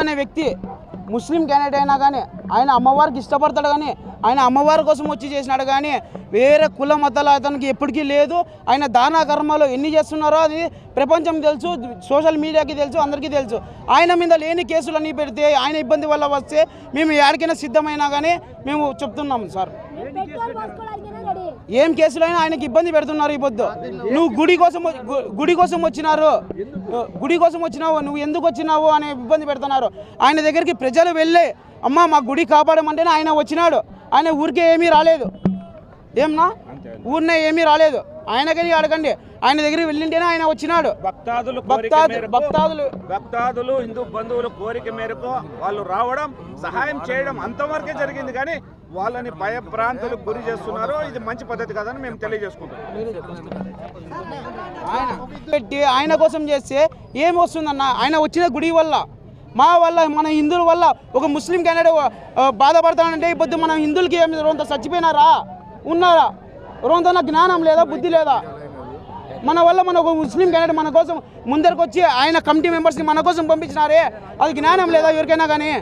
అనే వ్యక్తి ముస్లిం క్యాండిడేట్ అయినా కానీ ఆయన అమ్మవారికి ఇష్టపడతాడు, కానీ ఆయన అమ్మవారి కోసం వచ్చి చేసినాడు, కానీ వేరే కుల మతాలు అతనికి ఎప్పటికీ లేదు. ఆయన దాన కర్మలు ఎన్ని చేస్తున్నారో అది ప్రపంచం తెలుసు, సోషల్ మీడియాకి తెలుసు, అందరికీ తెలుసు. ఆయన మీద లేని కేసులు అన్నీ పెడితే ఆయన ఇబ్బంది వల్ల వస్తే మేము ఎక్కడికైనా సిద్ధమైనా కానీ మేము చెప్తున్నాము సార్. ఏం కేసులైనా ఆయనకి ఇబ్బంది పెడుతున్నారు. ఈ పొద్దు నువ్వు గుడి కోసం వచ్చినావు, నువ్వు ఎందుకు వచ్చినావు అనే ఇబ్బంది పెడుతున్నారు. ఆయన దగ్గరికి ప్రజలు వెళ్ళి అమ్మ మా గుడి కాపాడమంటేనే ఆయన వచ్చినాడు. ఆయన ఊరికే ఏమీ రాలేదు, ఏమన్నా ఊరినే ఏమీ రాలేదు. ఆయనకని అడగండి, ఆయన దగ్గరికి వెళ్ళింటేనే ఆయన వచ్చినాడు. భక్తాదులు హిందూ బంధువులు కోరిక మేరకు వాళ్ళు రావడం, సహాయం చేయడం అంతవరకే జరిగింది. కానీ వాళ్ళని భయభ్రాంతులకు గురి చేస్తున్నారు. ఇది మంచి పద్ధతి కాదని మేము తెలియజేసుకుంటాం. ఆయన కోసం చేస్తే ఏమి వస్తుందన్న? ఆయన వచ్చిన గుడి వల్ల, మా వల్ల, మన హిందువుల వల్ల ఒక ముస్లిం క్యాండిడేట్ బాధపడతానంటే ఈ పొద్దు మన హిందువులకి ఏమి రోంత చచ్చిపోయినారా, ఉన్నారా? రోంత జ్ఞానం లేదా, బుద్ధి లేదా? మన వల్ల మన ఒక ముస్లిం క్యాండిడేట్ మన కోసం ముందరికి వచ్చి ఆయన కమిటీ మెంబర్స్ని మన కోసం పంపించినారే, అది జ్ఞానం లేదా ఎవరికైనా? కానీ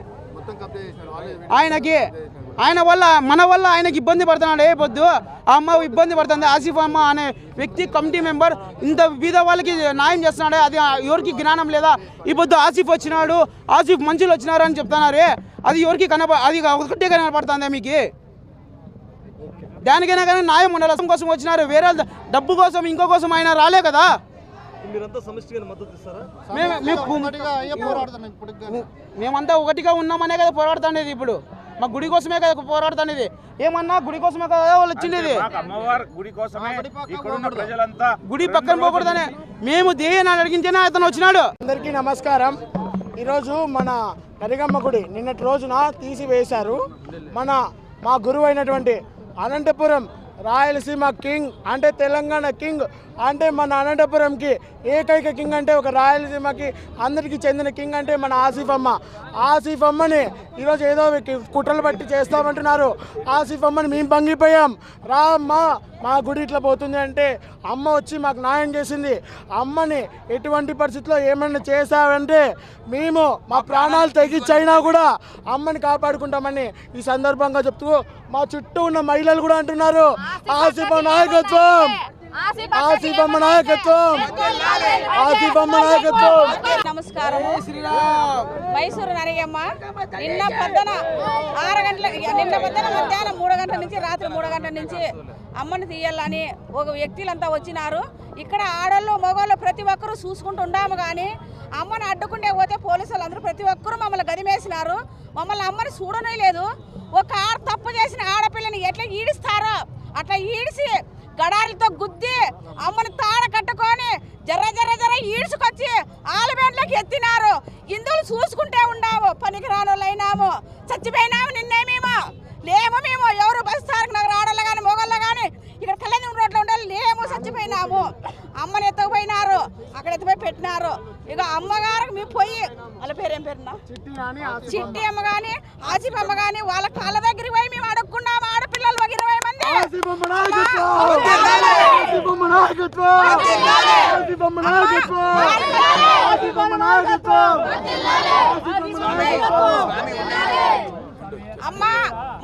ఆయన వల్ల మన వల్ల ఆయనకి ఇబ్బంది పడుతున్నాడు. ఏ పొద్దు ఆ అమ్మ ఇబ్బంది పడుతుంది. ఆసిఫ్ అమ్మ అనే వ్యక్తి కమిటీ మెంబర్ ఇంత బీద వాళ్ళకి న్యాయం చేస్తున్నాడే, అది ఎవరికి జ్ఞానం లేదా? ఈ పొద్దు ఆసిఫ్ వచ్చినాడు, ఆసిఫ్ మంచులు వచ్చినారు అని చెప్తున్నారే, అది ఎవరికి అది ఒకటే కనపడుతుందా మీకు? దానికైనా కానీ న్యాయం ఉండాలి. కోసం వచ్చినారు, వేరే డబ్బు కోసం ఇంకో కోసం ఆయన రాలే కదా. మేమంతా ఒకటిగా ఉన్నామనే కదా పోరాడుతుండేది. ఇప్పుడు మా గుడి కోసమే కదా పోరాడుతుండేది. ఏమన్నా గుడి కోసమే కదా వాళ్ళు వచ్చిండేది. గుడి పక్కన పోకూడదనే మేము దేని అడిగించేనే అతను వచ్చినాడు. అందరికీ నమస్కారం. ఈరోజు మన నరిగమ్మ గుడి నిన్నటి రోజున తీసివేశారు. మా గురువు అయినటువంటి అనంతపురం రాయలసీమ కింగ్ అంటే తెలంగాణ కింగ్ అంటే మన అనంతపురంకి ఏకైక కింగ్ అంటే ఒక రాయలసీమకి అందరికీ చెందిన కింగ్ అంటే మన ఆసిఫ్ అమ్మ. ఆసిఫ్ అమ్మని ఈరోజు ఏదో కుట్రలు బట్టి చేస్తామంటున్నారు. ఆసిఫ్ అమ్మని మేము పంగిపోయాం. రా అమ్మ మా గుడి ఇట్లా పోతుంది అంటే అమ్మ వచ్చి మాకు న్యాయం చేసింది. అమ్మని ఎటువంటి పరిస్థితుల్లో ఏమన్నా చేశావంటే మేము మా ప్రాణాలు తెగించైనా కూడా అమ్మని కాపాడుకుంటామని ఈ సందర్భంగా చెప్తూ మా చుట్టూ ఉన్న మహిళలు కూడా అంటున్నారు ఆసిఫ్ నాయకత్వం, ఆసిఫ్ అమ్మ నాయకత్వం, ఆసిఫ్ అమ్మ నాయకత్వం. నమస్కారం. మైసూరు నరియమ్మ నిన్న పొద్దున 6 గంటల మధ్యాహ్నం 3 గంటల నుంచి రాత్రి 3 గంటల నుంచి అమ్మని తీయాలని ఒక వ్యక్తులంతా వచ్చినారు. ఇక్కడ ఆడోళ్ళు మగవాళ్ళు ప్రతి ఒక్కరూ చూసుకుంటూ ఉండాము, కానీ అమ్మని అడ్డుకుంటే పోతే పోలీసులు అందరూ ప్రతి ఒక్కరూ మమ్మల్ని గదిమేసినారు. మమ్మల్ని అమ్మని చూడనే లేదు. ఒక తప్పు చేసిన ఆడపిల్లని ఎట్లా ఈడిస్తారో అట్లా ఈడిసి గడారితో గుద్ది అమ్మని తాడ కట్టుకొని జర్ర ఈడ్చుకొచ్చి ఆలబేంట్లోకి ఎత్తినారు. హిందువులు చూసుకుంటే ఉండాము, పనికి రానోళ్ళైనాము, చచ్చిపోయినాము. నిన్నేమేమో లేము, మేము ఎవరు బస్తారకు నాకు రావడాలి కానీ మొగోళ్ళు కానీ ఇక్కడ కళ్యాణం రోడ్లో ఉండాలి, లేము, చచ్చిపోయినాము. అమ్మని ఎత్తుకుపోయినారు, అక్కడ ఎత్తుపోయి పెట్టినారు. ఇక అమ్మగారికి మేము పోయి వాళ్ళ పేరేం పేరున్నా చిట్టి అమ్మ కానీ ఆసిఫ్ అమ్మ కానీ వాళ్ళ కాళ్ళ దగ్గరికి పోయి మేము అడుక్కున్నాము. ఆడపిల్లలు 20 మంది. అమ్మా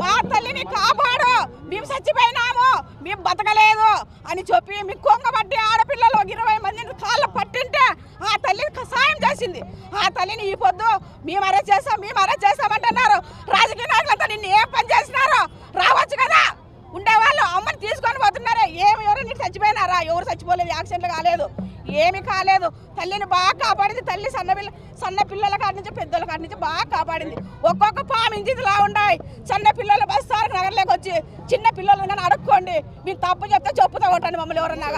మా తల్లిని కాపాడు, మేము చచ్చిపోయినాము, మేము బతకలేదు అని చెప్పి మీ కొంగబట్టి ఆడపిల్లలు 20 మందిని కాళ్ళు పట్టింటే ఆ తల్లిని సాయం చేసింది. ఆ తల్లిని ఈ పొద్దు మేము అరెస్ట్ చేస్తామంటున్నారు. రాజకీయ నాయకులంతా నిన్ను ఏం పని చేసినారో రావచ్చు కదా, ఉండేవాళ్ళు అమ్మని తీసుకొని పోతున్నారే. ఎవరు నీకు చచ్చిపోయినారా? ఎవరు చచ్చిపోలేదు, యాక్సిడెంట్లు కాలేదు, ఏమి కాలేదు. తల్లిని బాగా కాపాడింది. తల్లి సన్న పిల్లల కాడి నుంచి పెద్దల కాడి నుంచి బాగా కాపాడింది. ఒక్కొక్క పామించి ఇలా ఉన్నాయి. చిన్న పిల్లలు బస్తారు నగర్లోకి వచ్చి చిన్న పిల్లలు కానీ అడుక్కోండి, మీరు తప్పు చెప్తే చెప్పుతూ ఉంటాను మమ్మల్ని ఎవరన్నా.